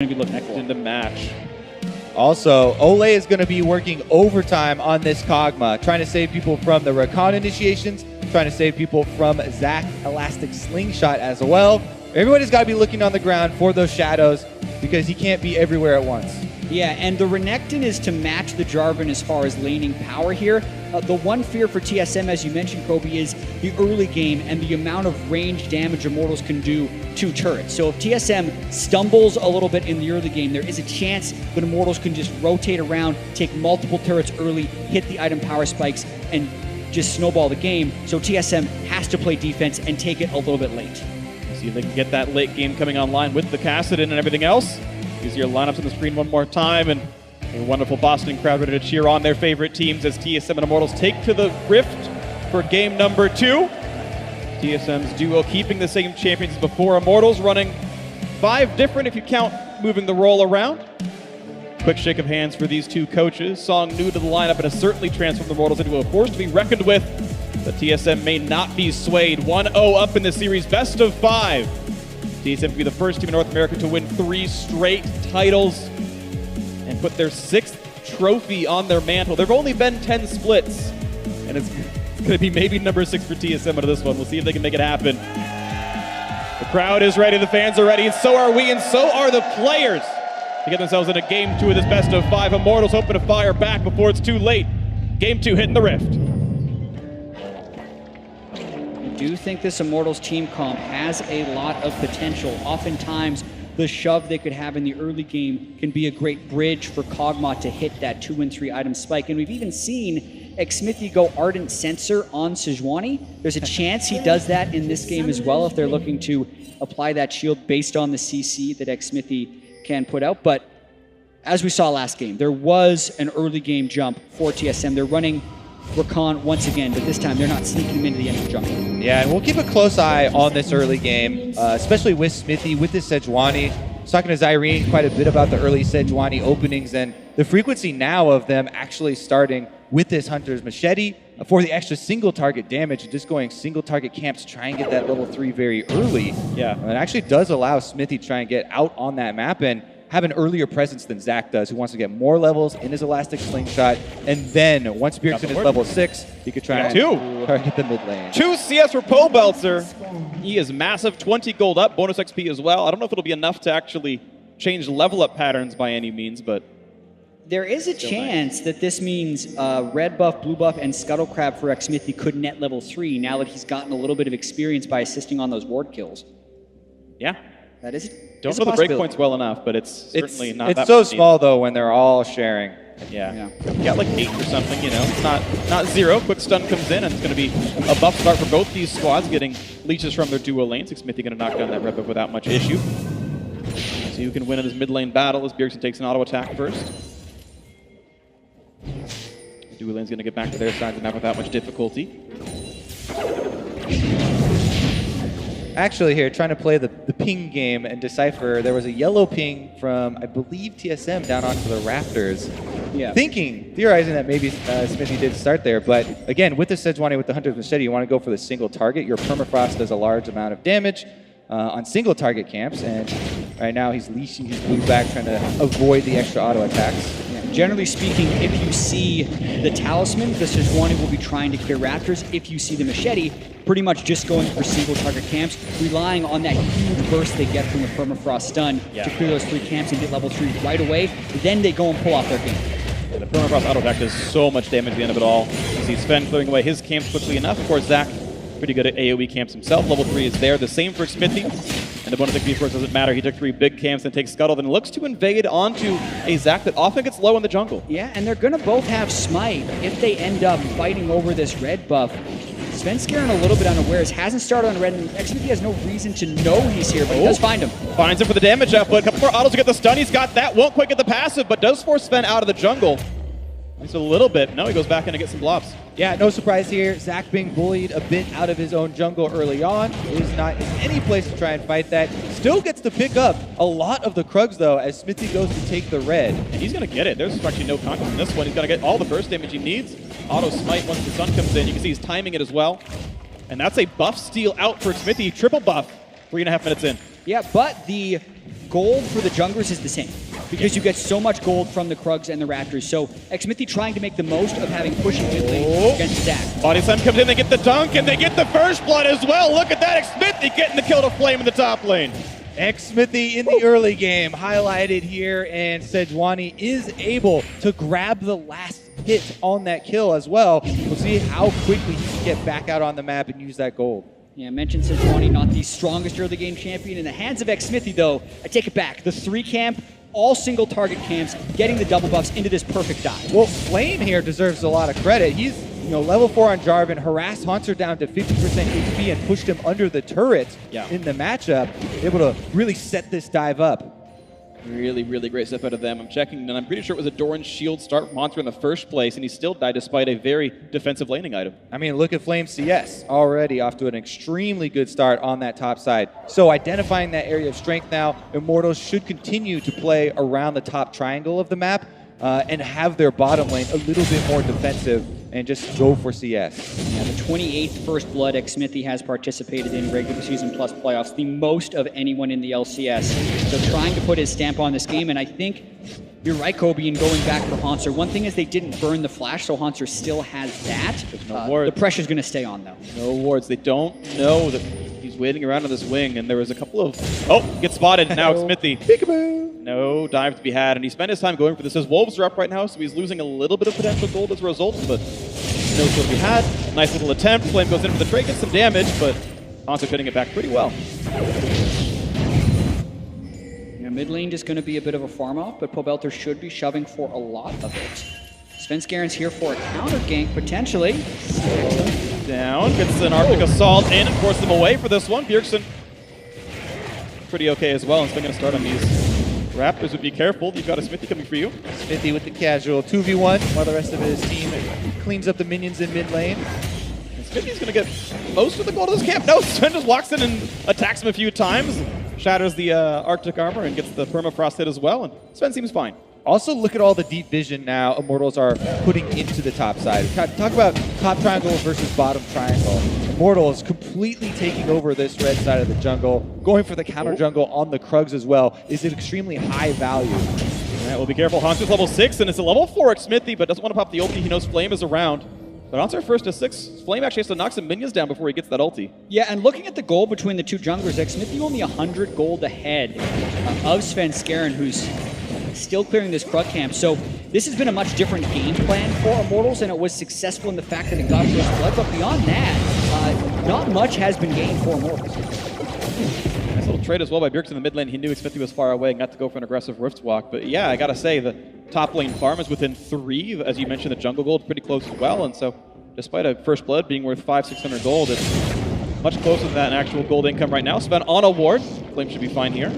going to be looking next in the match. Also, Ole is going to be working overtime on this Kog'Maw, trying to save people from the Rakan initiations, trying to save people from Zac Elastic Slingshot as well. Everybody's got to be looking on the ground for those shadows because he can't be everywhere at once. Yeah, and the Renekton is to match the Jarvan as far as laning power here. The one fear for TSM, as you mentioned, Kobe, is the early game and the amount of range damage Immortals can do to turrets. So if TSM stumbles a little bit in the early game, there is a chance that Immortals can just rotate around, take multiple turrets early, hit the item power spikes, and just snowball the game. So TSM has to play defense and take it a little bit late. See if they can get that late game coming online with the Kassadin and everything else. Use your lineups on the screen one more time, and a wonderful Boston crowd ready to cheer on their favorite teams as TSM and Immortals take to the Rift for game number 2. TSM's duo keeping the same champions as before. Immortals running 5 different if you count moving the role around. Quick shake of hands for these two coaches. Song new to the lineup and has certainly transformed the Immortals into a force to be reckoned with. But TSM may not be swayed. 1-0 up in the series, best of 5. TSM will be the first team in North America to win 3 straight titles and put their 6th trophy on their mantle. There have only been 10 splits, and it's going to be maybe number 6 for TSM out of this one. We'll see if they can make it happen. The crowd is ready, the fans are ready, and so are we, and so are the players to get themselves into game 2 of this best of 5. Immortals hoping to fire back before it's too late. Game 2 hitting the Rift. I do think this Immortals team comp has a lot of potential. Oftentimes, the shove they could have in the early game can be a great bridge for Kog'Maw to hit that 2-3 item spike. And we've even seen Xmithie go Ardent Sensor on Sejuani. There's a chance he does that in this game as well if they're looking to apply that shield based on the CC that Xmithie can put out. But as we saw last game, there was an early game jump for TSM. They're running Rakan once again, but this time they're not sneaking him into the end of the jungle. Yeah, and we'll keep a close eye on this early game, especially with Xmithie, with this Sejuani. I was talking to Zyrene quite a bit about the early Sejuani openings and the frequency now of them actually starting with this Hunter's Machete for the extra single target damage and just going single target camps to try and get that level 3 very early. Yeah. It actually does allow Xmithie to try and get out on that map and have an earlier presence than Zac does, who wants to get more levels in his Elastic Slingshot, and then once Bjergsen is level 6, he could try and target the mid lane. 2 CS for Pobeltzer. He is massive, 20 gold up, bonus XP as well. I don't know if it'll be enough to actually change level up patterns by any means, but there is a chance that this means red buff, blue buff, and Scuttle Crab for Xmithie could net level 3 now that he's gotten a little bit of experience by assisting on those ward kills. Yeah. That is Don't know the breakpoints well enough, but it's certainly not that It's so small, though, when they're all sharing. Yeah. You got like 8 or something, you know. It's not 0. Quick stun comes in, and it's going to be a buff start for both these squads, getting leeches from their duo lanes. Xmithie going to knock down that red buff without much issue. See who can win in this mid lane battle as Bjergsen takes an auto attack first. The duo lane's going to get back to their side of the map without much difficulty. Actually here, trying to play the ping game and decipher, there was a yellow ping from, I believe, TSM down onto the rafters. Yeah. Theorizing that maybe Xmithie did start there, but again, with the Sejuani with the Hunter's Machete, you want to go for the single target. Your permafrost does a large amount of damage on single target camps, and right now he's leashing his blue back, trying to avoid the extra auto attacks. Generally speaking, if you see the Talisman, the Sejuani will be trying to clear Raptors. If you see the Machete, pretty much just going for single target camps, relying on that huge burst they get from the permafrost stun to clear those 3 camps and get level 3 right away. Then they go and pull off their game. Yeah, the permafrost auto attack does so much damage at the end of it all. You see Sven clearing away his camps quickly enough. Of course, Zac, pretty good at AoE camps himself. Level 3 is there. The same for Xmithie. And the bonus XP, of course, doesn't matter. He took 3 big camps and takes Scuttle, then looks to invade onto a Zac that often gets low in the jungle. Yeah, and they're going to both have Smite if they end up fighting over this red buff. Sven's scaring a little bit unawares. Hasn't started on red, and Xmithie has no reason to know he's here, but he does find him. Finds him for the damage output. A couple more autos to get the stun. He's got that. Won't quite get the passive, but does force Sven out of the jungle. At least a little bit. No, he goes back in to get some blobs. Yeah, no surprise here. Zac being bullied a bit out of his own jungle early on. Is not in any place to try and fight that. Still gets to pick up a lot of the Krugs, though, as Xmithie goes to take the red. And he's going to get it. There's actually no contest in this one. He's going to get all the burst damage he needs. Auto smite once the sun comes in. You can see he's timing it as well. And that's a buff steal out for Xmithie. Triple buff. 3.5 minutes in. Yeah, but the gold for the junglers is the same because you get so much gold from the Krugs and the Raptors. So Xmithy trying to make the most of having pushing mid lane against Zach. Body Slam comes in, they get the dunk, and they get the first blood as well. Look at that, Xmithy getting the kill to Flame in the top lane. Xmithy in the early game, highlighted here, and Sejuani is able to grab the last hit on that kill as well. We'll see how quickly he can get back out on the map and use that gold. Yeah, I mentioned Sejuani, not the strongest early game champion. In the hands of Xmithy, though, I take it back. The 3 camp, all single target camps, getting the double buffs into this perfect dive. Well, Flame here deserves a lot of credit. He's level 4 on Jarvan, harassed Haunter down to 50% HP and pushed him under the turret in the matchup, able to really set this dive up. Really, really great stuff out of them. I'm checking, and I'm pretty sure it was a Doran's shield start from Haunter in the first place, and he still died despite a very defensive laning item. I mean, look at Flame CS already off to an extremely good start on that top side. So identifying that area of strength now, Immortals should continue to play around the top triangle of the map and have their bottom lane a little bit more defensive and just go for CS. Yeah, the 28th First Blood Xmithy has participated in regular season plus playoffs, the most of anyone in the LCS. So trying to put his stamp on this game, and I think you're right, Kobe, in going back for Haunter. One thing is they didn't burn the flash, so Haunter still has that. There's no ward. The pressure's going to stay on, though. No wards. They don't know that he's waiting around on this wing, and there was a couple of... Oh, gets spotted. Now Xmithy. Peekaboo! No dive to be had, and he spent his time going for this. His wolves are up right now, so he's losing a little bit of potential gold as a result, but no kill to be had. Nice little attempt. Flame goes in for the trade, gets some damage, but Haunter hitting it back pretty well. Yeah, mid lane just going to be a bit of a farm off, but Pobelter should be shoving for a lot of it. Svenskaren's here for a counter gank, potentially. Down, gets an Arctic Assault in and forces him away for this one. Bjergsen pretty okay as well, and still going to start on these Raptors. Would be careful. You've got a Smithy coming for you. Smithy with the casual 2v1 while the rest of his team cleans up the minions in mid lane. And Smithy's going to get most of the gold of this camp. No, Sven just walks in and attacks him a few times, shatters the Arctic armor and gets the permafrost hit as well, and Sven seems fine. Also, look at all the deep vision now Immortals are putting into the top side. Talk about top triangle versus bottom triangle. Immortals completely taking over this red side of the jungle, going for the counter jungle on the Krugs as well is an extremely high value. All right, well, be careful. Haunter's level 6, and it's a level 4 at Smithy, but doesn't want to pop the ulti. He knows Flame is around. But Haunter first to 6. Flame actually has to knock some minions down before he gets that ulti. Yeah, and looking at the goal between the two junglers, Xmithy only 100 gold ahead of Svenskeren, who's still clearing this Krug camp. So this has been a much different game plan for Immortals, and it was successful in the fact that it got first blood. But beyond that, not much has been gained for Immortals. Nice little trade as well by Bjergsen in the mid lane. He knew Xmithy was far away and got to go for an aggressive Rift Walk. But yeah, I gotta say, the top lane farm is within 3. As you mentioned, the jungle gold pretty close as well. And so despite a first blood being worth 500-600 gold, it's much closer than that in actual gold income right now. Sven on a ward. Flame should be fine here.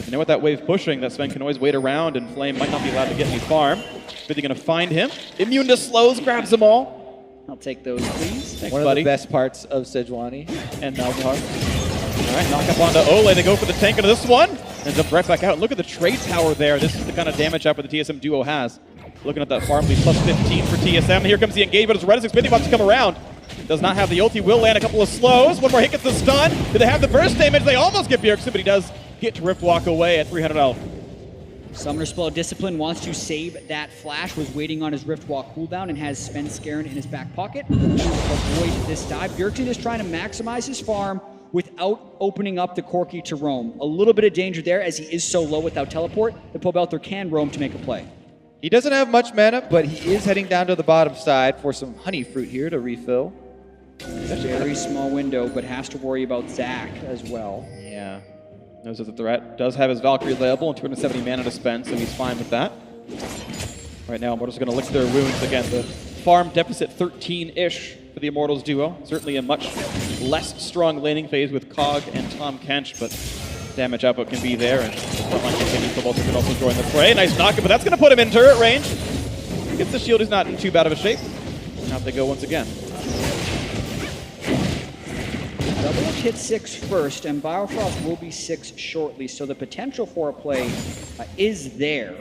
You know, with that wave pushing, that Sven can always wait around, and Flame might not be allowed to get any farm. Smithy gonna find him. Immune to slows, grabs them all. I'll take those, please. Thanks, One buddy. of the best parts of Sejuani. And Malzahar. All right, knock up onto Ole. They go for the tank into this one. Ends up right back out. Look at the trade tower there. This is the kind of damage output the TSM duo has. Looking at that farm lead, plus 15 for TSM. Here comes the engagement as Redis Smithy wants to come around. Does not have the ulti, will land a couple of slows. One more hit gets the stun. Do they have the burst damage? They almost get Bjergsen, but he does get to Rift Walk away at 300 health. Summoner Spell Discipline wants to save that flash, was waiting on his Rift Walk cooldown and has Svenskeren in his back pocket to avoid this dive. Bjergsen is trying to maximize his farm without opening up the Corki to roam. A little bit of danger there as he is so low without teleport that Pobelter can roam to make a play. He doesn't have much mana, but he is heading down to the bottom side for some honey fruit here to refill. Very small window, but has to worry about Zach as well. Yeah. Knows that the threat does have his Valkyrie available and 270 mana to spend, so he's fine with that. Right now, Immortals are going to lick their wounds again. The farm deficit 13-ish for the Immortals duo. Certainly a much less strong laning phase with Cog and Tom Kench, but damage output can be there, and frontline continues. Pobelter can also join the fray. Nice knockup, but that's going to put him in turret range. He gets the shield, he's not in too bad of a shape. Out they go once again. Double hit 6 first, and Biofrost will be 6 shortly, so the potential for a play is there.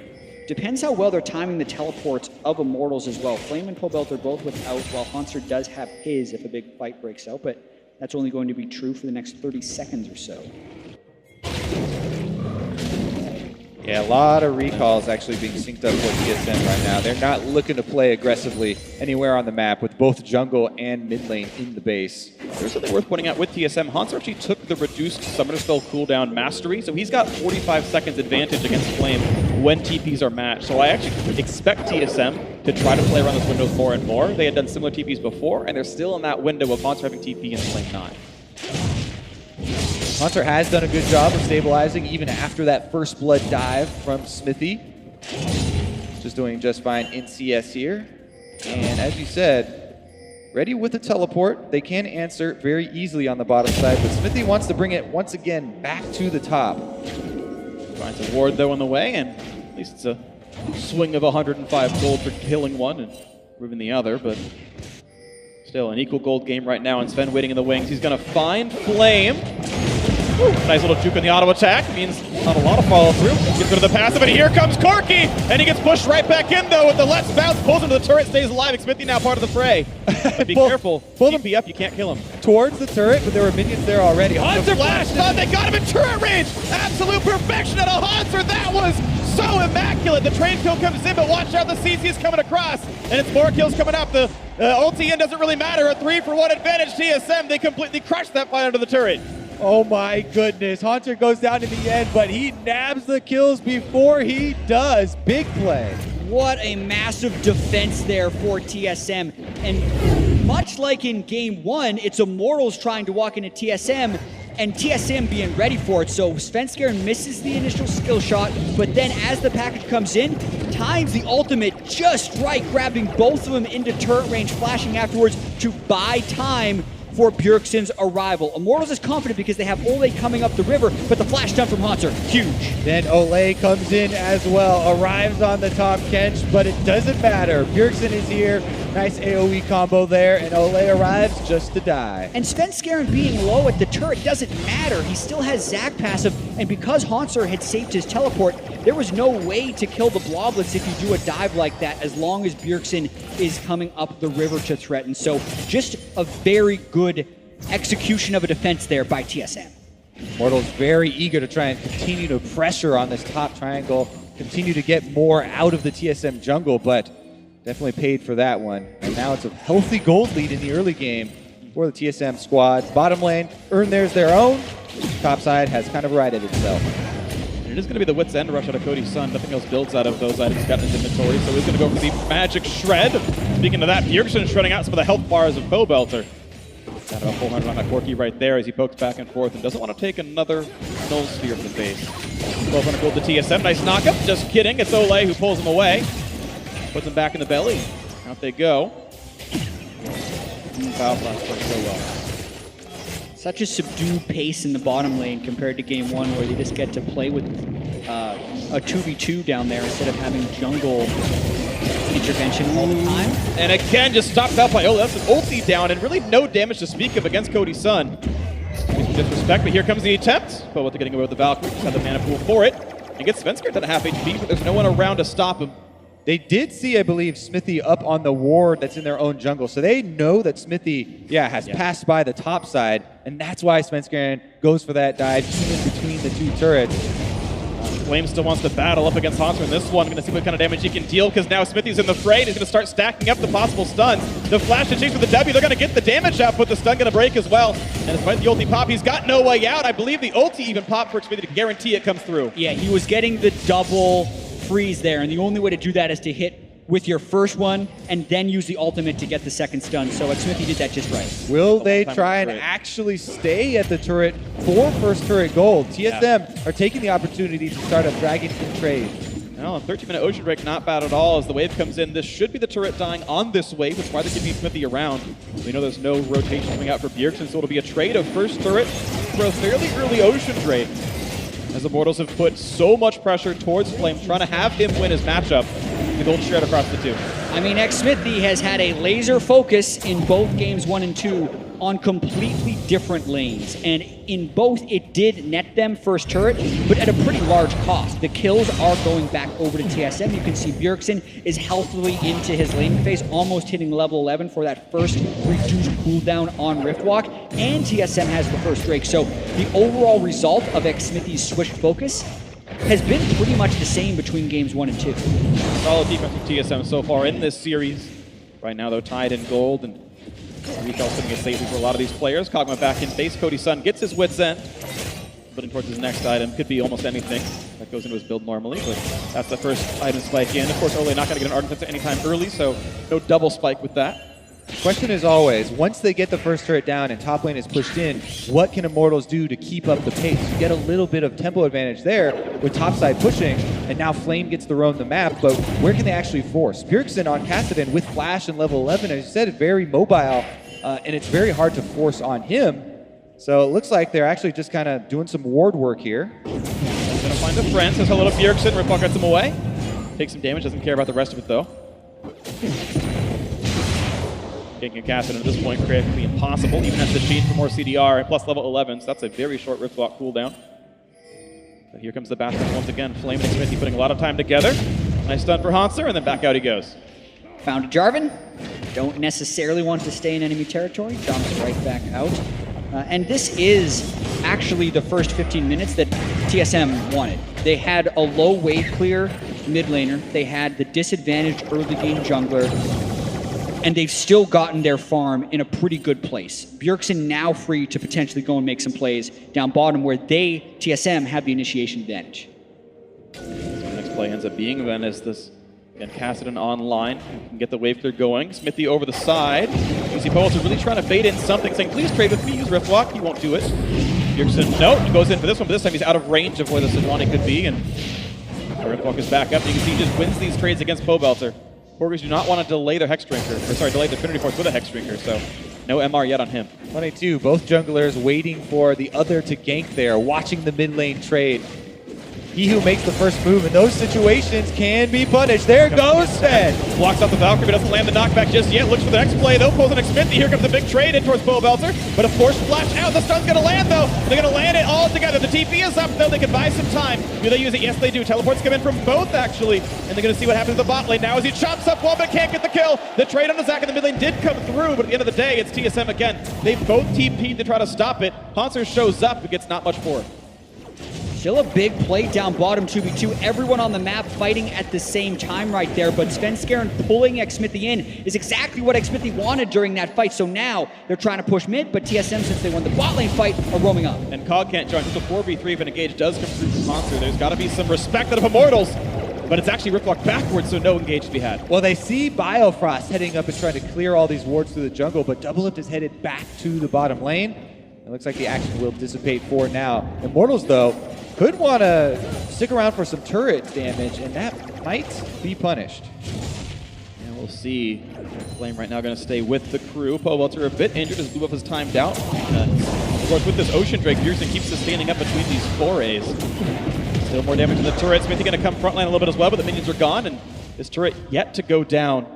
Depends how well they're timing the teleports of Immortals as well. Flame and Pobelter both without, while Haunter does have his if a big fight breaks out, but that's only going to be true for the next 30 seconds or so. Yeah, a lot of recalls actually being synced up for TSM right now. They're not looking to play aggressively anywhere on the map with both jungle and mid lane in the base. There's something worth pointing out with TSM. Hans actually took the reduced summoner spell cooldown mastery, so he's got 45 seconds advantage against Flame when TPs are matched. So I actually expect TSM to try to play around those windows more and more. They had done similar TPs before, and they're still in that window of Hans having TP and Flame not. Hunter has done a good job of stabilizing even after that first blood dive from Smithy. Just doing just fine in CS here. And as you said, ready with the teleport. They can answer very easily on the bottom side, but Smithy wants to bring it once again back to the top. Finds a ward though on the way, and at least it's a swing of 105 gold for killing one and removing the other, but still an equal gold game right now, and Sven waiting in the wings. He's gonna find Flame. Woo, nice little juke on the auto attack. Means not a lot of follow through. Gets rid of the passive, and here comes Corky! And he gets pushed right back in though with the let's bounce, pulls him to the turret, stays alive. Smithy now part of the fray. Be careful. TP up, you can't kill him. Towards the turret, but there were minions there already. Hunter flash! Oh, they got him in turret range! Absolute perfection out of Hunter! That was so immaculate! The train kill comes in, but watch out, the CC is coming across, and it's more kills coming up. The ulti in doesn't really matter. A 3-for-1 advantage TSM. They completely crushed that fight under the turret. Oh my goodness, Hunter goes down in the end, but he nabs the kills before he does. Big play. What a massive defense there for TSM. And much like in game one, it's Immortals trying to walk into TSM and TSM being ready for it. So Svenskar misses the initial skill shot, but then as the package comes in, times the ultimate just right, grabbing both of them into turret range, flashing afterwards to buy time for Bjergsen's arrival. Immortals is confident because they have Ole coming up the river, but the flash done from Hanser, huge. Then Ole comes in as well, arrives on the top Kench, but it doesn't matter. Bjergsen is here, nice AoE combo there, and Ole arrives just to die. And Svenskaren being low at the turret doesn't matter. He still has Zac passive, and because Hanser had saved his teleport, there was no way to kill the Bloblets if you do a dive like that, as long as Bjergsen is coming up the river to threaten. So just a very good execution of a defense there by TSM. Immortals very eager to try and continue to pressure on this top triangle, continue to get more out of the TSM jungle, but definitely paid for that one. And now it's a healthy gold lead in the early game for the TSM squad. Bottom lane, earn theirs their own. Top side has kind of righted itself. And it is going to be the wit's end rush out of Cody's son. Nothing else builds out of those items he's got in his inventory, so he's going to go for the magic shred. Speaking of that, Bjergsen shredding out some of the health bars of Pobelter. Got about 400 on that Corky right there as he pokes back and forth and doesn't want to take another null sphere to the face. 1200 gold to TSM. Nice knockup. Just kidding. It's Ole who pulls him away. Puts him back in the belly. Out they go. Foul blast works so well. Such a subdued pace in the bottom lane compared to game one, where they just get to play with a 2v2 down there instead of having jungle intervention all the time. And again, just stopped out by Ole. That's an ulti down and really no damage to speak of against Cody's son. Some disrespect, but here comes the attempt. But with getting away with the Valkyrie, just had the mana pool for it. And gets Svenskar at half HP, but there's no one around to stop him. They did see, I believe, Smithy up on the ward that's in their own jungle. So they know that Smithy, has passed by the top side. And that's why Svenskar goes for that dive in between the two turrets. Flame still wants to battle up against Hanser in this one. Going to see what kind of damage he can deal, because now Smithy's in the fray and he's going to start stacking up the possible stuns. The flash and chase with the W, they're going to get the damage out, but the stun going to break as well. And despite the ulti pop, he's got no way out. I believe the ulti even popped for Smithy to guarantee it comes through. Yeah, he was getting the double freeze there, and the only way to do that is to hit with your first one and then use the ultimate to get the second stun. So Smithy did that just right. Will they try and actually stay at the turret for first turret gold? TSM are taking the opportunity to start a dragon in trade. No, a 13-minute ocean break, not bad at all as the wave comes in. This should be the turret dying on this wave, which is why they're keeping Smithy around. We know there's no rotation coming out for Bjergsen, so it'll be a trade of first turret for a fairly early ocean trade. As the Immortals have put so much pressure towards Flame, trying to have him win his matchup. The gold shred across the two. I mean, Smithy has had a laser focus in both games 1 and 2 on completely different lanes. And in both, it did net them first turret, but at a pretty large cost. The kills are going back over to TSM. You can see Bjergsen is healthily into his laning phase, almost hitting level 11 for that first reduced cooldown on Riftwalk. And TSM has the first Drake. So the overall result of Smithy's switched focus has been pretty much the same between games 1 and 2. Solid defense from TSM so far in this series. Right now, though, tied in gold, and recall sitting it safely for a lot of these players. Kog'Maw back in base. Cody Sun gets his wits end. Building towards his next item. Could be almost anything that goes into his build normally, but that's the first item spike in. Of course, Ole not going to get an Ardent Fence anytime early, so no double spike with that. Question is always, once they get the first turret down and top lane is pushed in, what can Immortals do to keep up the pace? You get a little bit of tempo advantage there with topside pushing, and now Flame gets to roam the map, but where can they actually force? Bjergsen on Kassadin with Flash and level 11, as you said, very mobile, and it's very hard to force on him. So it looks like they're actually just kind of doing some ward work here. Gonna find a friend, says hello to Bjergsen. Riftwalk gets him away. Takes some damage, doesn't care about the rest of it though. Getting a Kassadin at this point creatively impossible, even as the Sheen for more CDR and plus level 11, so that's a very short Riftwalk cooldown. But here comes the Bastion once again. Flame and Smithy putting a lot of time together. Nice stun for Hanser, and then back out he goes. Found a Jarvan. Don't necessarily want to stay in enemy territory. Jumps right back out. And this is actually the first 15 minutes that TSM wanted. They had a low wave clear mid laner. They had the disadvantaged early game jungler. And they've still gotten their farm in a pretty good place. Bjergsen now free to potentially go and make some plays down bottom where they, TSM, have the initiation advantage. So the next play ends up being then as this, again, Kassadin online, can get the wave clear going. Smithy over the side. You see Poels really trying to bait in something, saying, please trade with me, use Riftwalk. He won't do it. Bjergsen, no, he goes in for this one, but this time he's out of range of where the Sejuani could be, and Riftwalk is back up. You can see he just wins these trades against Pobelter. Porkers do not want to delay their Hex Drinker, or sorry, delay the Trinity Force with a Hex Drinker, so no MR yet on him. Funny too, both junglers waiting for the other to gank there, watching the mid lane trade. He who makes the first move in those situations can be punished. There goes Fed. Blocks out the Valkyrie, but doesn't land the knockback just yet. Looks for the next play, though. Pulls the next Smithy. Here comes the big trade in towards Pobelter. But of course, flash out. The stun's going to land, though. They're going to land it all together. The TP is up, though. They can buy some time. Do they use it? Yes, they do. Teleports come in from both, actually. And they're going to see what happens to the bot lane now as he chops up one, but can't get the kill. The trade on the Zac in the mid lane did come through, but at the end of the day, it's TSM again. They both TP'd to try to stop it. Hanser shows up, but gets not much for it. Still a big play down bottom 2v2. Everyone on the map fighting at the same time right there, but Svenskeren pulling Xmithy in is exactly what Xmithy wanted during that fight. So now they're trying to push mid, but TSM, since they won the bot lane fight, are roaming up. And Cog can't join. Just a 4v3 if an engage does come through from Hanser. There's got to be some respect out of Immortals, but it's actually Riftwalk backwards, so no engage to be had. Well, they see Biofrost heading up and trying to clear all these wards through the jungle, but Double Lift is headed back to the bottom lane. It looks like the action will dissipate for now. Immortals, though, could want to stick around for some turret damage, and that might be punished. And we'll see. Flame right now going to stay with the crew. Pobelter a bit injured as Blue Buff is timed out. Of course, with this Ocean Drake, Bjergsen keeps sustaining up between these forays. Still more damage to the turret. Smithy going to come frontline a little bit as well, but the minions are gone, and this turret yet to go down.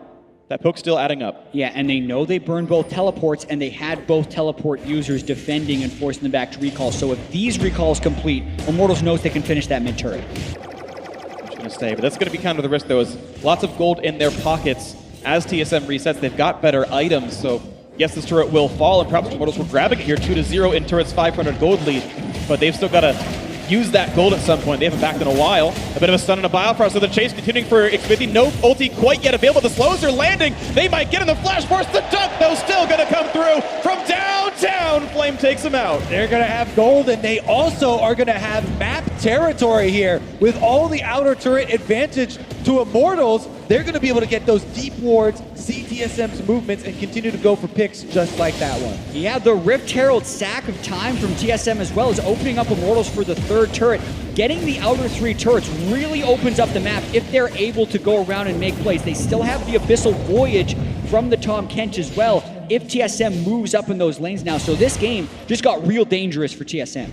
That poke's still adding up. Yeah, and they know they burned both teleports, and they had both teleport users defending and forcing them back to recall. So if these recalls complete, Immortals knows they can finish that mid turret. I'm going to stay, but that's going to be kind of the risk, though, is lots of gold in their pockets. As TSM resets, they've got better items, so yes, this turret will fall, and perhaps Immortals were grabbing it here 2-0 in turret's 500 gold lead, but they've still got to use that gold at some point. They haven't backed in a while. A bit of a stun and a Biofrost, so the chase continuing for Xmithy. No ulti quite yet available. The slows are landing. They might get in the flash force. The dunk, though, still going to come through from downtown. Flame takes him out. They're going to have gold, and they also are going to have map territory here. With all the outer turret advantage to Immortals, they're going to be able to get those deep wards, see TSM's movements, and continue to go for picks just like that one. Yeah, the Rift Herald sack of time from TSM as well is opening up Immortals for the third turret. Getting the outer three turrets really opens up the map if they're able to go around and make plays. They still have the Abyssal Voyage from the Tom Kench as well if TSM moves up in those lanes now. So this game just got real dangerous for TSM.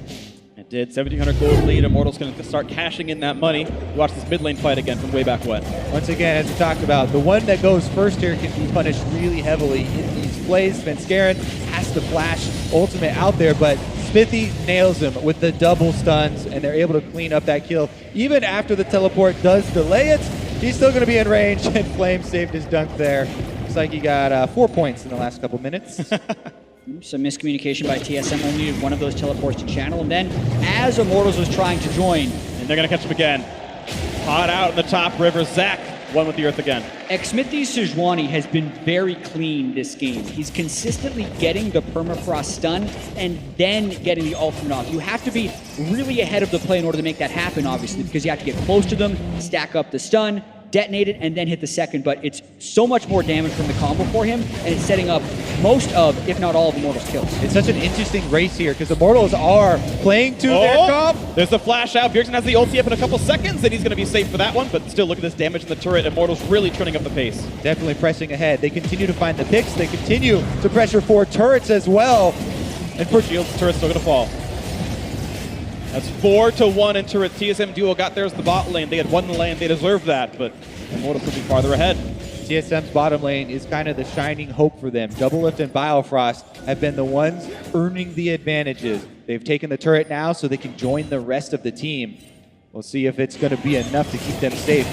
It did. 1,700 gold lead. Immortals going to start cashing in that money. Watch this mid lane fight again from way back when. Once again, as we talked about, the one that goes first here can be punished really heavily in these plays. Svenskeren has to flash ultimate out there, but Smithy nails him with the double stuns, and they're able to clean up that kill. Even after the teleport does delay it, he's still going to be in range, and Flame saved his dunk there. Looks like he got 4 points in the last couple minutes. Some miscommunication by TSM, only needed one of those teleports to channel, and then as Immortals was trying to join, And they're going to catch him again. Hot out in the top river. Zach, one with the earth again. Xmithy's Sejuani has been very clean this game. He's consistently getting the permafrost stun and then getting the ultimate off. You have to be really ahead of the play in order to make that happen, obviously, because you have to get close to them, stack up the stun, detonate it, and then hit the second. But it's so much more damage from the combo for him, and it's setting up most of, if not all of Immortals' kills. It's such an interesting race here because Immortals are playing to their comp. There's the flash out. Bjergsen has the ulti up in a couple seconds, and he's going to be safe for that one. But still, look at this damage in the turret. Immortals really turning up the pace. Definitely pressing ahead. They continue to find the picks. They continue to pressure for turrets as well. And for shields, turret's still going to fall. That's 4-1 in turret. TSM duo got theirs the bot lane. They had won the lane. They deserved that, but Immortals pushing farther ahead. TSM's bottom lane is kind of the shining hope for them. Double Lift and Biofrost have been the ones earning the advantages. They've taken the turret now so they can join the rest of the team. We'll see if it's going to be enough to keep them safe.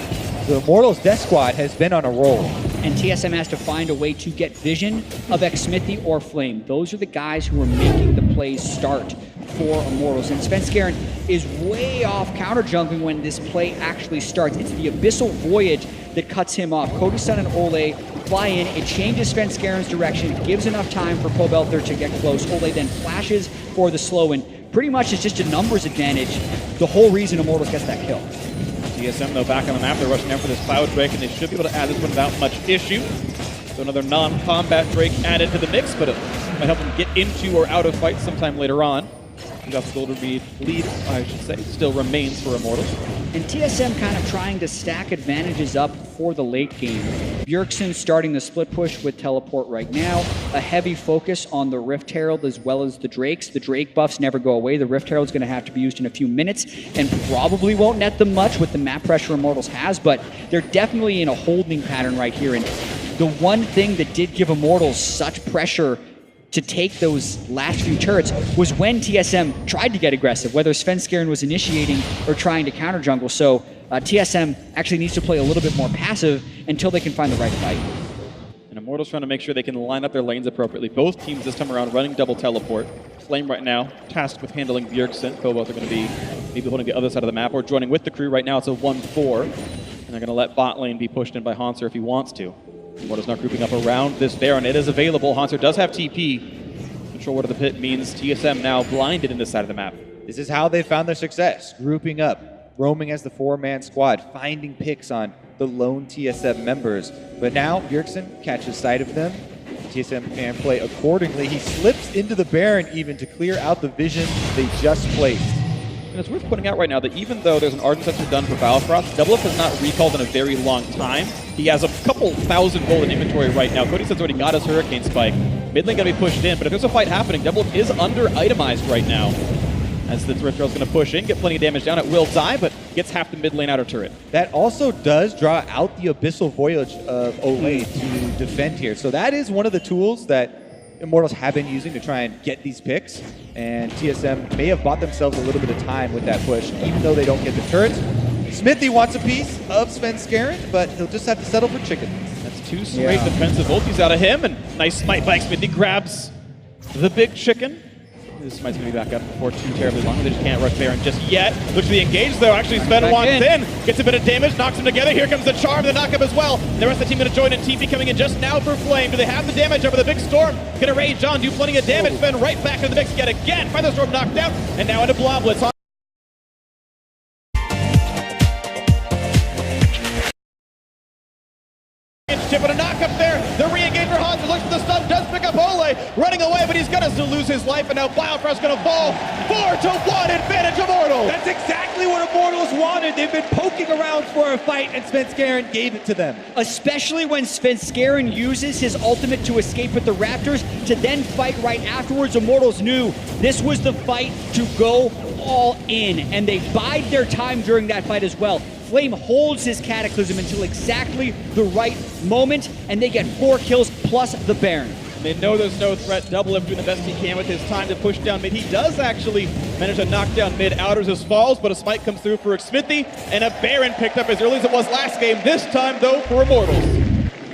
The Immortals Death Squad has been on a roll. And TSM has to find a way to get vision of Xmithy or Flame. Those are the guys who are making the plays start for Immortals. And Svenskeren is way off counter jungling when this play actually starts. It's the Abyssal Voyage that cuts him off. Cody-san and Ole fly in. It changes Svenskeren's direction, gives enough time for Pobelther to get close. Ole then flashes for the slow, and pretty much it's just a numbers advantage. The whole reason Immortals gets that kill. TSM, though, back on the map. They're rushing down for this Cloud Drake, and they should be able to add this one without much issue. So another non-combat Drake added to the mix, but it might help them get into or out of fights sometime later on. The Golden lead, I should say, still remains for Immortals. And TSM kind of trying to stack advantages up for the late game. Bjergsen starting the split push with teleport right now. A heavy focus on the Rift Herald as well as the Drakes. The Drake buffs never go away. The Rift Herald's going to have to be used in a few minutes and probably won't net them much with the map pressure Immortals has, but they're definitely in a holding pattern right here. And the one thing that did give Immortals such pressure to take those last few turrets was when TSM tried to get aggressive, whether Svenskeren was initiating or trying to counter jungle. So TSM actually needs to play a little bit more passive until they can find the right fight. And Immortals trying to make sure they can line up their lanes appropriately. Both teams this time around running double teleport. Flame right now tasked with handling Bjergsen. Both are going to be maybe holding the other side of the map or joining with the crew. Right now it's a 1-4. And they're going to let bot lane be pushed in by Hanser if he wants to. Immortals now grouping up around this Baron. It is available. Hanser does have TP. Control Word of the Pit means TSM now blinded in this side of the map. This is how they found their success. Grouping up, roaming as the four-man squad, finding picks on the lone TSM members. But now Bjergsen catches sight of them. TSM can play accordingly. He slips into the Baron even to clear out the vision they just placed. And it's worth pointing out right now that even though there's an Ardent Sensor done for Biofrost, Double Up has not recalled in a very long time. He has a couple thousand gold in inventory right now. Cody-san's already got his Hurricane Spike. Mid lane gonna be pushed in, but if there's a fight happening, Double Up is under-itemized right now. As the Rift Trail's gonna push in, get plenty of damage down. It will die, but gets half the mid lane outer turret. That also does draw out the Abyssal Voyage of Ole to defend here. So that is one of the tools that Immortals have been using to try and get these picks, and TSM may have bought themselves a little bit of time with that push, even though they don't get the turrets. Smithy wants a piece of Svenskeren, but he'll just have to settle for chicken. That's two straight defensive ultis out of him, and nice smite by Smithy grabs the big chicken. This smite's going to be back up before too terribly long. They just can't rush Baron just yet. Looks to be engaged, though. Actually, Sven wants in. Gets a bit of damage, knocks him together. Here comes the charm, the knockup as well. The rest of the team going to join in. TP coming in just now for Flame. Do they have the damage over the big storm? Going to rage on, do plenty of damage. Sven right back into the mix yet again. Find the storm knocked out, and now into Bloblets. But a knock up there. The re-engage for Hanser. Looks for the stun. Does pick up Ole. Running away, but he's going to still lose his life. And now Biofrost's going to fall. 4-1 advantage Immortals. That's exactly what Immortals wanted. They've been poking around for a fight, and Svenskeren gave it to them. Especially when Svenskeren uses his ultimate to escape with the Raptors to then fight right afterwards. Immortals knew this was the fight to go all in, and they bide their time during that fight as well. Flame holds his Cataclysm until exactly the right moment, and they get 4 kills plus the Baron. They know there's no threat. Double Up doing the best he can with his time to push down mid. He does actually manage to knock down mid outers as falls, but a smite comes through for Smithy, and a Baron picked up as early as it was last game. This time, though, for Immortals.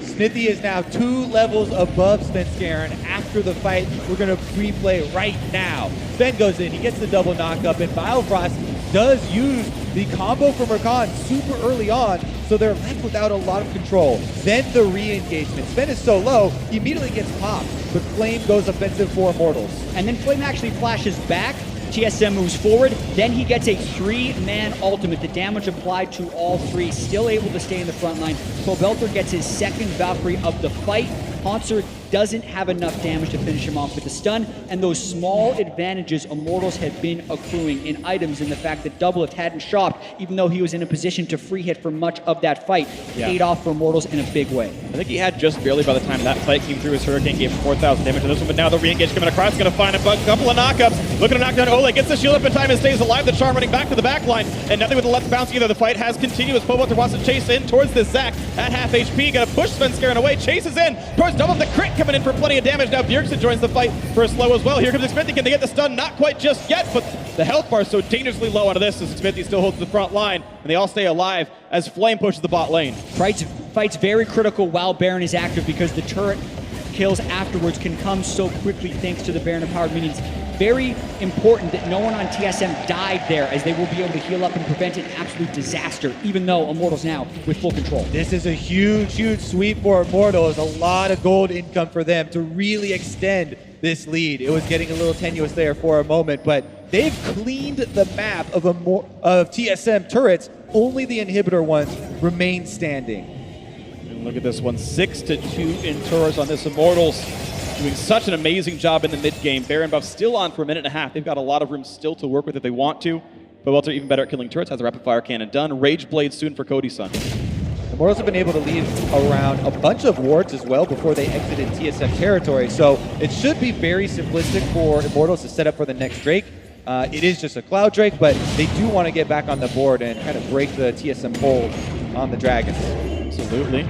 Smithy is now 2 levels above Svenskeren after the fight. We're going to replay right now. Sven goes in, he gets the double knock up, and Biofrost does use the combo from Rakan super early on, so they're left without a lot of control. Then the re-engagement. Sven is so low, he immediately gets popped, but Flame goes offensive for Immortals. And then Flame actually flashes back. TSM moves forward, then he gets a 3-man ultimate. The damage applied to all three, still able to stay in the front line. Pobelter gets his second Valkyrie of the fight. Haunter doesn't have enough damage to finish him off with the stun, and those small advantages Immortals have been accruing in items, and the fact that Doublelift hadn't shopped, even though he was in a position to free hit for much of that fight, paid off for Immortals in a big way. I think he had just barely by the time that fight came through. His Hurricane gave him 4,000 damage to this one, but now the re-engage coming across, going to find a couple of knockups. Looking to knock down Ole, gets the shield up in time and stays alive. The Charm running back to the back line, and nothing with the left bouncing either. The fight has continued as Pobelter wants to chase in towards this Zac at half HP. Going to push Sven scaring away, chases in towards Double, the crit coming in for plenty of damage. Now Bjergsen joins the fight for a slow as well. Here comes Xmithie. Can they get the stun? Not quite just yet, but the health bar is so dangerously low onto this as Xmithie still holds the front line, and they all stay alive as Flame pushes the bot lane. Fight's very critical while Baron is active because the turret kills afterwards can come so quickly thanks to the Baron of Powered Minions. Very important that no one on TSM died there, as they will be able to heal up and prevent an absolute disaster, even though Immortals now with full control. This is a huge, huge sweep for Immortals. A lot of gold income for them to really extend this lead. It was getting a little tenuous there for a moment, but they've cleaned the map of TSM turrets. Only the inhibitor ones remain standing. And look at this one, 6-2 in turrets on this Immortals. Doing such an amazing job in the mid game. Baron buff still on for a minute and a half. They've got a lot of room still to work with if they want to. But Welter even better at killing turrets, has a rapid fire cannon done. Rage Blade soon for Cody's son. Immortals have been able to leave around a bunch of wards as well before they exited TSM territory. So it should be very simplistic for Immortals to set up for the next Drake. It is just a Cloud Drake, but they do want to get back on the board and kind of break the TSM hold on the Dragons. Absolutely.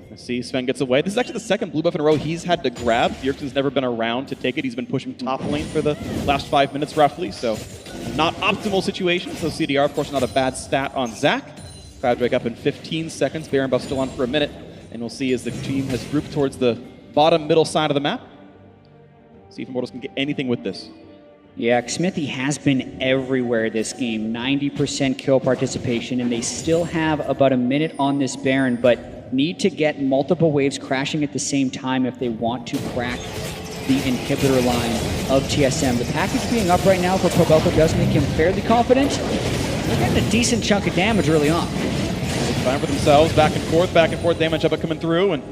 Let's see, Sven gets away. This is actually the second blue buff in a row he's had to grab. Bjergsen's never been around to take it. He's been pushing top lane for the last 5 minutes roughly, so not optimal situation. So CDR, of course, not a bad stat on Zac. Cloud Drake up in 15 seconds. Baron buff still on for a minute. And we'll see as the team has grouped towards the bottom middle side of the map. See if Immortals can get anything with this. Yeah, Xmithie has been everywhere this game. 90% kill participation, and they still have about a minute on this Baron, but need to get multiple waves crashing at the same time if they want to crack the inhibitor line of TSM. The package being up right now for Pobelter does make him fairly confident. They're getting a decent chunk of damage early on. Fine for themselves, back and forth, damage up coming through, and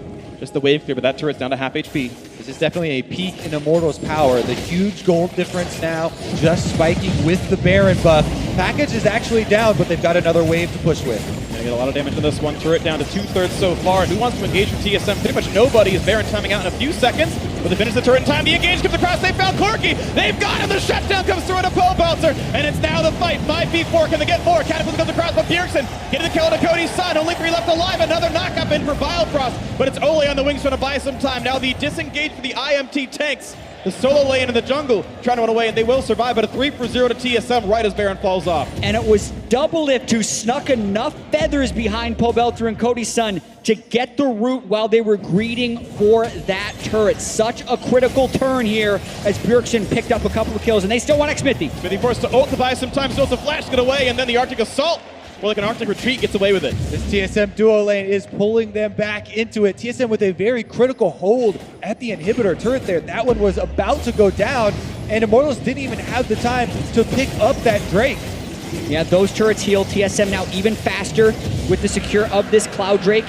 just the wave clear, but that turret's down to half HP. This is definitely a peak in Immortals' power. The huge gold difference now, just spiking with the Baron buff. Package is actually down, but they've got another wave to push with. Gonna get a lot of damage on this one. Turret down to 2/3 so far. Who wants to engage from TSM? Pretty much nobody. Is Baron timing out in a few seconds, but they finish the turret in time. The engage comes across. They found Corky. They've got him. The shutdown comes through into Pobelter, and it's now the fight. 5v4. Can they get more? Catapult comes across, but Bjergsen getting the kill to Cody's son. Only 3 left alive. Another knockup in for Vilefrost, but it's Ole on the wings trying to buy some time. Now the disengage for the IMT tanks. The solo lane in the jungle trying to run away, and they will survive, but a 3-for-0 to TSM right as Baron falls off. And it was Doublelift who snuck enough feathers behind Pobelter and Cody's son to get the root while they were greeting for that turret. Such a critical turn here as Bjergsen picked up a couple of kills, and they still want Xmithie. Xmithie forced to ult to buy some time, still to flash get away, and then the Arctic Assault, more like an Arctic Retreat, gets away with it. This TSM duo lane is pulling them back into it. TSM with a very critical hold at the inhibitor turret there. That one was about to go down, and Immortals didn't even have the time to pick up that Drake. Yeah, those turrets heal. TSM now even faster with the secure of this Cloud Drake.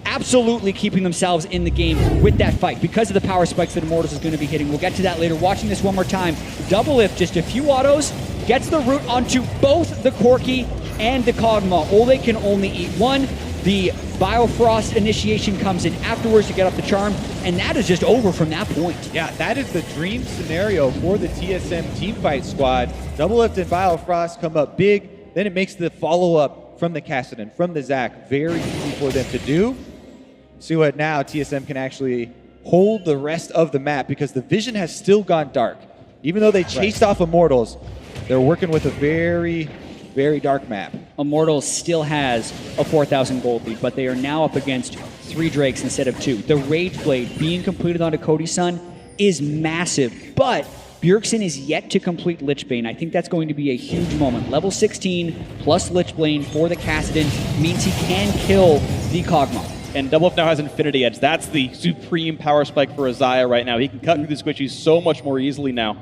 Absolutely keeping themselves in the game with that fight because of the power spikes that Immortals is going to be hitting. We'll get to that later. Watching this one more time. Doublelift, just a few autos, gets the root onto both the Corky and the Kog'Maw. Ole can only eat one. The Biofrost initiation comes in afterwards to get up the charm, and that is just over from that point. Yeah, that is the dream scenario for the TSM teamfight squad. Doublelift and Biofrost come up big, then it makes the follow-up from the Kassadin, from the Zac, very easy for them to do. See what now TSM can actually hold the rest of the map because the vision has still gone dark. Even though they chased off Immortals, they're working with a very, very dark map. Immortals still has a 4,000 gold lead, but they are now up against 3 Drakes instead of 2. The Rage Blade being completed onto Cody's son is massive, but Bjergsen is yet to complete Lichbane. I think that's going to be a huge moment. Level 16 plus Lichbane for the Kassadin means he can kill the Kog'Maw. And Double F now has Infinity Edge. That's the supreme power spike for Isaiah right now. He can cut through the squishies so much more easily now.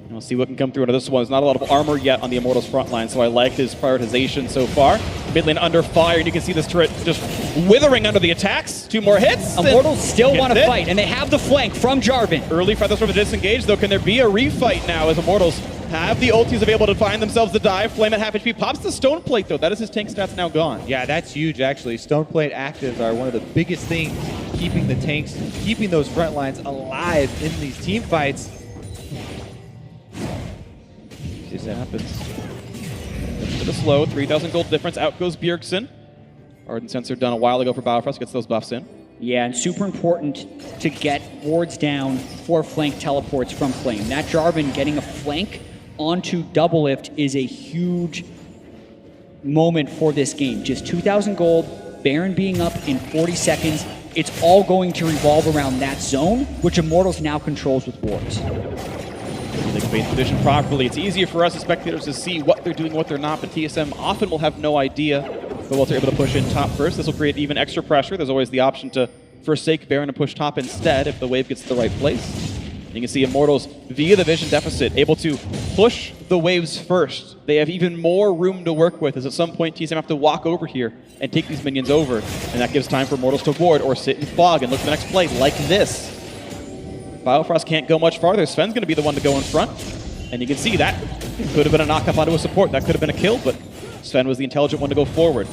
And we'll see what can come through into this one. There's not a lot of armor yet on the Immortals front line, so I like his prioritization so far. Mid lane under fire, and you can see this turret just withering under the attacks. 2 more hits. Immortals still want to fight, and they have the flank from Jarvan. Early feathers from the disengage, though. Can there be a refight now as Immortals have the ultis available to find themselves the dive? Flame at half HP pops the stone plate, though. That is his tank stats now gone. Yeah, that's huge, actually. Stone plate actives are one of the biggest things keeping the tanks, keeping those front lines alive in these team fights. This happens. A bit slow, 3,000 gold difference. Out goes Bjergsen. Ardent Sensor done a while ago for Biofrost, gets those buffs in. Yeah, and super important to get wards down for flank teleports from Flame. That Jarvan getting a flank onto Double Lift is a huge moment for this game. Just 2,000 gold, Baron being up in 40 seconds. It's all going to revolve around that zone, which Immortals now controls with wards. They can bait the position properly. It's easier for us as spectators to see what they're doing, what they're not, but TSM often will have no idea. But once they're able to push in top first, this will create even extra pressure. There's always the option to forsake Baron and push top instead if the wave gets to the right place. You can see Immortals, via the vision deficit, able to push the waves first. They have even more room to work with, as at some point TSM have to walk over here and take these minions over. And that gives time for Immortals to ward or sit in fog and look for the next play like this. Biofrost can't go much farther. Sven's going to be the one to go in front. And you can see that could have been a knock-up onto a support. That could have been a kill, but Sven was the intelligent one to go forward.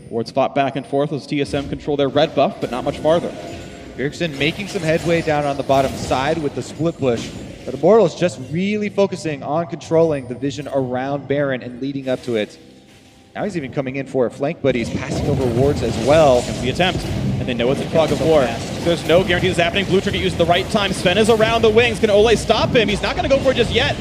Wards fought back and forth as TSM control their red buff, but not much farther. Bjergsen making some headway down on the bottom side with the split push. But Immortals just really focusing on controlling the vision around Baron and leading up to it. Now he's even coming in for a flank, but he's passing over wards as well. The attempt, and they know it's a fog of war. There's no guarantee this is happening. Blue Trinket used the right time. Sven is around the wings. Can Ole stop him? He's not going to go for it just yet.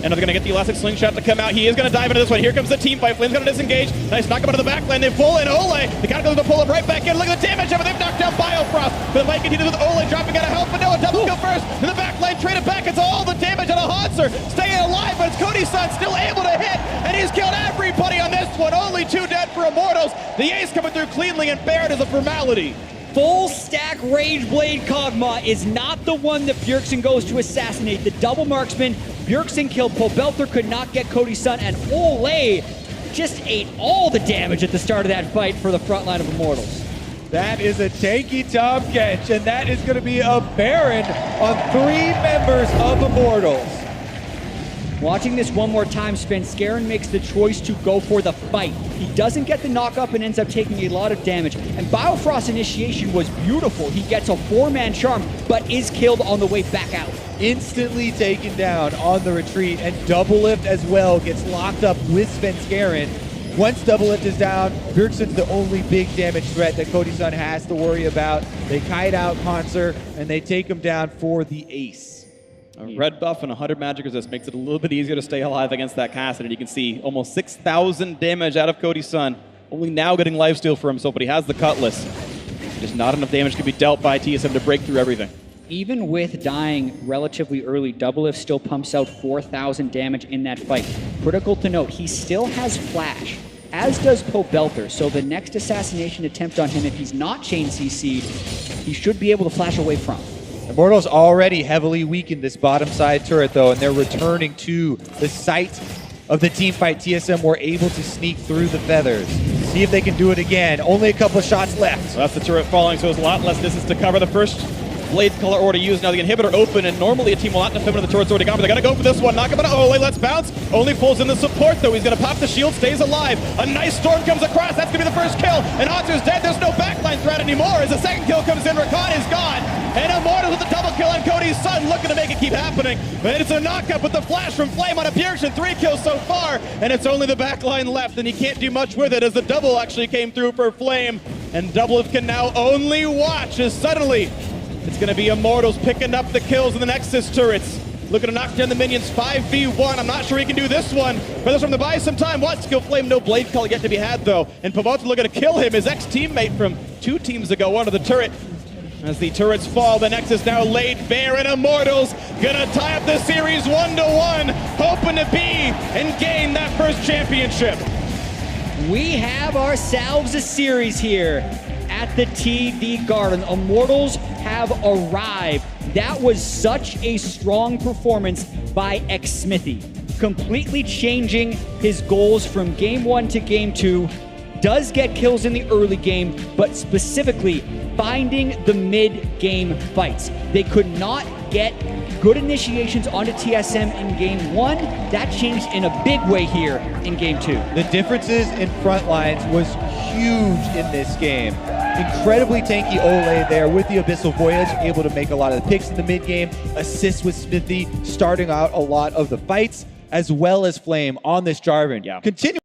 And they're going to get the elastic slingshot to come out. He is going to dive into this one. Here comes the team fight. Flame's going to disengage. Nice knock him out of the back lane. They pull in Ole. The counter goes to pull him right back in. Look at the damage of it. They've knocked down Biofrost. But the fight continues with Ole dropping out of health. But no, a double kill first. In the back lane, trade it back. It's all the damage on a Hanser. Staying alive, but it's Cody's son still able to hit. And he's killed everybody on this one. Only 2 dead for Immortals. The ace coming through cleanly, and Baron is a formality. Full stack Rage Blade Kog'Maw is not the one that Bjergsen goes to assassinate. The double marksman, Bjergsen killed Pobelter, could not get Cody's son, and Ole just ate all the damage at the start of that fight for the front line of Immortals. That is a tanky top catch, and that is going to be a Baron on 3 members of Immortals. Watching this one more time, Svenskeren makes the choice to go for the fight. He doesn't get the knock-up and ends up taking a lot of damage. And Biofrost's initiation was beautiful. He gets a 4-man charm, but is killed on the way back out. Instantly taken down on the retreat, and Double Lift as well gets locked up with Svenskeren. Once Double Lift is down, Bjergsen's the only big damage threat that Cody's son has to worry about. They kite out Hanser, and they take him down for the ace. A red buff and 100 magic resist makes it a little bit easier to stay alive against that Kassadin. And you can see almost 6,000 damage out of Cody's son. Only now getting lifesteal for himself, but he has the Cutlass. Just not enough damage can be dealt by TSM to break through everything. Even with dying relatively early, Double Lift still pumps out 4,000 damage in that fight. Critical to note, he still has Flash, as does Pobelter. So the next assassination attempt on him, if he's not chain CC'd, he should be able to flash away from. Immortals already heavily weakened this bottom side turret though, and they're returning to the site of the team fight. TSM were able to sneak through the feathers. See if they can do it again. Only a couple of shots left. So that's the turret falling, so there's a lot less distance to cover. The first blade color already used. Now the inhibitor open, and normally a team will not defend when the turret's already gone, but they're going to go for this one. Knock him out of Ole, let's bounce. Only pulls in the support, though. He's going to pop the shield, stays alive. A nice storm comes across. That's going to be the first kill. And Hanser's dead. There's no backline threat anymore. As the second kill comes in, Rakan is gone. And Immortals with the double kill on Cody's son, looking to make it keep happening. But it's a knockup with the flash from Flame on a Bjergsen. 3 kills so far, and it's only the backline left, and he can't do much with it as the double actually came through for Flame. And Double can now only watch as suddenly it's going to be Immortals picking up the kills in the Nexus turrets. Looking to knock down the minions 5v1. I'm not sure he can do this one. Brothers from the buy some time. Wants to kill Flame. No blade call yet to be had, though. And Pavot's looking to kill him. His ex-teammate from 2 teams ago under the turret. As the turrets fall, the Nexus now laid bare, and Immortals gonna tie up the series 1-1, hoping to be and gain that first championship. We have ourselves a series here at the TD Garden. Immortals have arrived. That was such a strong performance by xSmithy, completely changing his goals from game 1 to game 2. Does get kills in the early game, but specifically finding the mid-game fights. They could not get good initiations onto TSM in game 1. That changed in a big way here in game 2. The differences in front lines was huge in this game. Incredibly tanky Ole there with the Abyssal Voyage, able to make a lot of the picks in the mid game, assist with Smithy, starting out a lot of the fights, as well as Flame on this Jarvan. Yeah. Continue